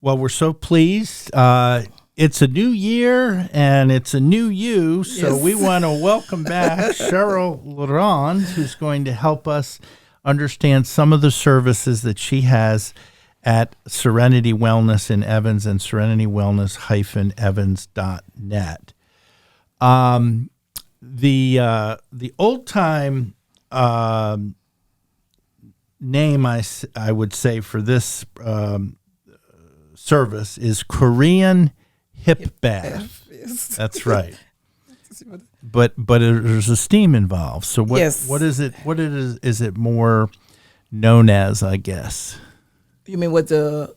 Well, we're so pleased. It's a new year and it's a new you. So Yes. we want to welcome back Cheryl LaRonde, who's going to help us understand some of the services that she has at Serenity Wellness in Evans and serenitywellness-evans.net. The old time name I would say for this service is Korean hip bath. Yes. That's right. But there's a steam involved. So what Yes. what is it? What is it more known as? I guess You mean what the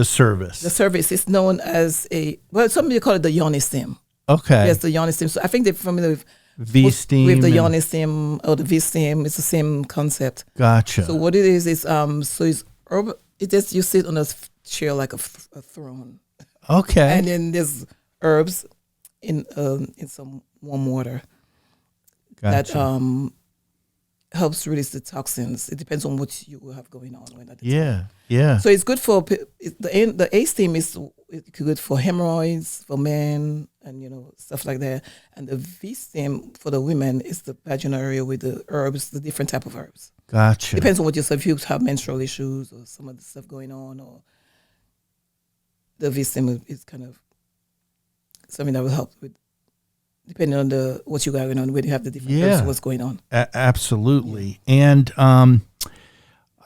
service. the service is known as some people call it the yoni steam. Okay. Yes, the yoni steam. So I think they're familiar with V steam. with the and- yoni steam or the V steam. It's the same concept. Gotcha. So what it is so it's herb. It just you sit on a chair like a throne, Okay. and then there's herbs in some warm water Gotcha. that helps release the toxins. It depends on what you have going on when at the time. Yeah. Yeah. So it's good for the A steam is good for hemorrhoids for men and stuff like that. And the V steam for the women is the vaginal area with the herbs, the different type of herbs. Gotcha. Depends on what you have. If you have menstrual issues or some of the stuff going on, or the V steam is kind of something that will help with, depending on what you got going on, where you have the different herbs, what's going on. Absolutely. And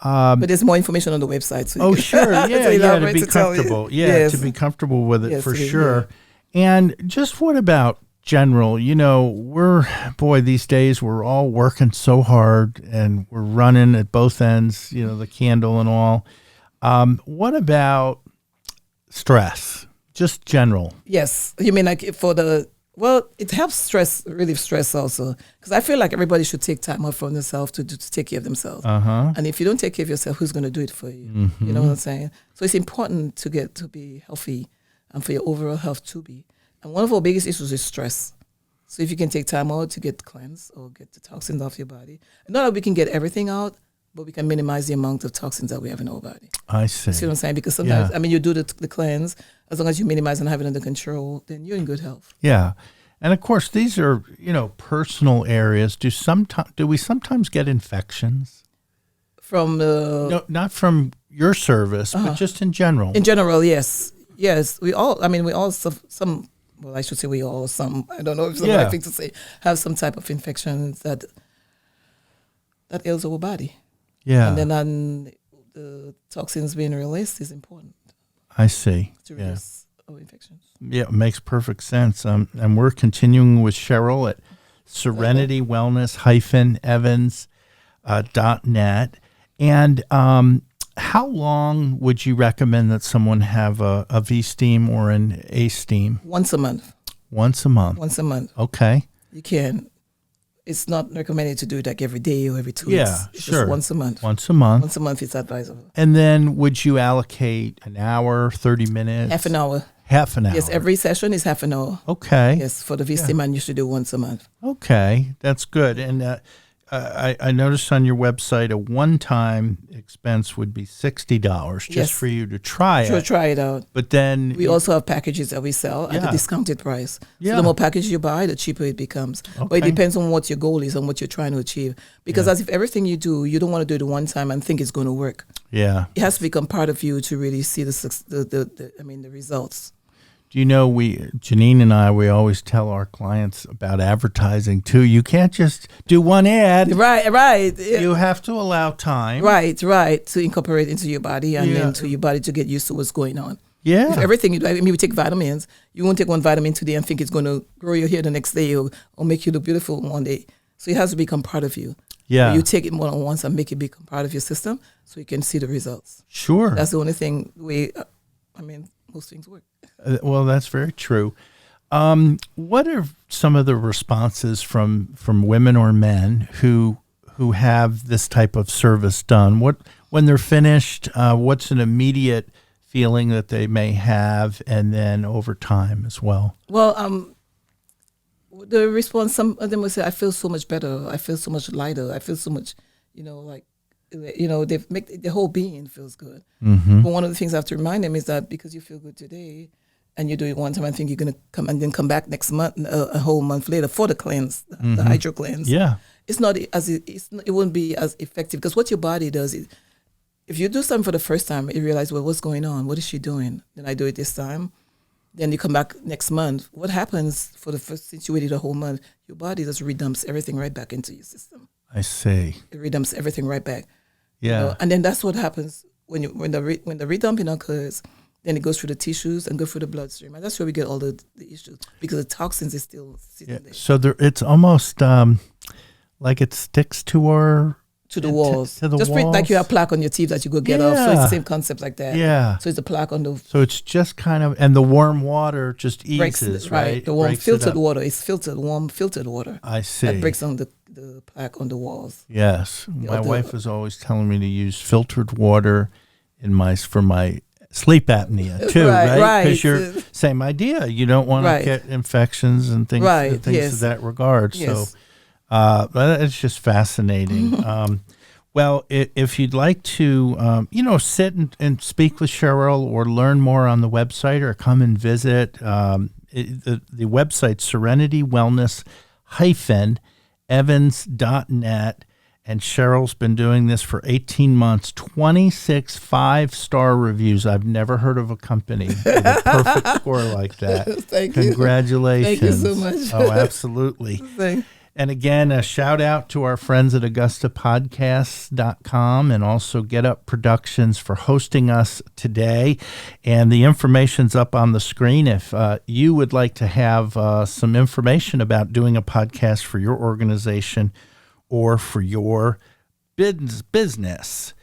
But there's more information on the website. So you can- sure. to Yeah. elaborate, To be to tell you. comfortable. Yeah. Yes. To be comfortable with it Yes, for it is, sure. And just what about general? These days we're all working so hard and we're running at both ends, the candle and all. What about stress? Just general. Yes, you mean like it helps relieve stress also, because I feel like everybody should take time off for themselves to take care of themselves. And if you don't take care of yourself, who's going to do it for you? Mm-hmm. You know what I'm saying? So it's important to be healthy and for your overall health to be. And one of our biggest issues is stress. So if you can take time out to get cleansed or get the toxins off your body, not that we can get everything out, but we can minimize the amount of toxins that we have in our body. I see. See what I'm saying? Because sometimes, you do the cleanse, as long as you minimize and have it under control, then you're in good health. Yeah. And of course, these are, personal areas. Do we sometimes get infections? From the No, not from your service, but just in general. in general, yes, we all. I some. Well, I should say we all. Some. I don't know if it's the right thing to say. Have some type of infections that ails our body. Yeah. And then the toxins being released is important I see. to reduce our infections. Yeah, it makes perfect sense. And we're continuing with Cheryl at Serenity Wellness-Evans.net. And how long would you recommend that someone have a V steam or an A steam? Once a month. Once a month. Once a month. Okay. You can. It's not recommended to do it like every day or every 2 Yeah, weeks. It's sure. just once a month. Once a month. Once a month is advisable. And then would you allocate an hour, 30 minutes? Half an hour. Half an hour. Yes, every session is half an hour. Okay. Yes, for the VC man, you should do once a month. Okay, that's good. And I noticed on your website a one-time expense would be $60 just Yes. for you to try Sure, it. try it out. But then We also have packages that we sell at Yeah. a discounted price. Yeah. So the more packages you buy, the cheaper it becomes. But it Okay. depends on what your goal is and what you're trying to achieve. Because as if everything you do, you don't want to do it one time and think it's going to work. yeah. It has to become part of you to really see the results. Do you know Janine and we always tell our clients about advertising too. You can't just do one ad. Right. You have to allow time. Right, to incorporate into your body and then to your body to get used to what's going on. Yeah. If everything you do, we take vitamins. You won't take one vitamin today and think it's going to grow your hair the next day or make you look beautiful one day. So it has to become part of you. Yeah. You take it more than once and make it become part of your system so you can see the results. Sure. That's the only thing most things work. Well, that's very true. What are some of the responses from women or men who have this type of service done? When they're finished, what's an immediate feeling that they may have, and then over time as well? Well, the response, some of them will say, I feel so much better. I feel so much lighter. I feel so much, they make the whole being feels good. Mm-hmm. But one of the things I have to remind them is that because you feel good today and you do it one time, I think you're going to come and then come back next month, a whole month later for the cleanse, the hydro cleanse. Yeah. It's not as it won't be as effective because what your body does is, if you do something for the first time, you realize, well, what's going on? What is she doing? Then I do it this time. Then you come back next month. What happens for the first, since you waited a whole month, your body just redumps everything right back into your system. I see. It redumps everything right back. Yeah. And then that's what happens when the redumping occurs. Then it goes through the tissues and go through the bloodstream, and that's where we get all the issues because the toxins is still sitting there. So it's almost like it sticks to the walls. To the just walls. like you have plaque on your teeth that you go get off. So it's the same concept like that. Yeah. So it's a plaque on the. So it's just kind of, and the warm water just breaks, eases, right? The warm breaks filtered water. It's warm filtered water. I see. That breaks on the plaque on the walls. Yes. My wife was always telling me to use filtered water for my sleep apnea too, right? Because you're same idea. You don't want to get infections and things, of that regard. Yes. So, but it's just fascinating. Well, if you'd like to, sit and speak with Cheryl or learn more on the website or come and visit, the website Serenity Wellness -evans.net. And Cheryl's been doing this for 18 months, 26 5-star reviews. I've never heard of a company with a perfect score like that. Thank you. Congratulations. Thank you so much. Oh, absolutely. And again, a shout out to our friends at AugustaPodcasts.com and also Get Up Productions for hosting us today. And the information's up on the screen. If you would like to have some information about doing a podcast for your organization or for your business,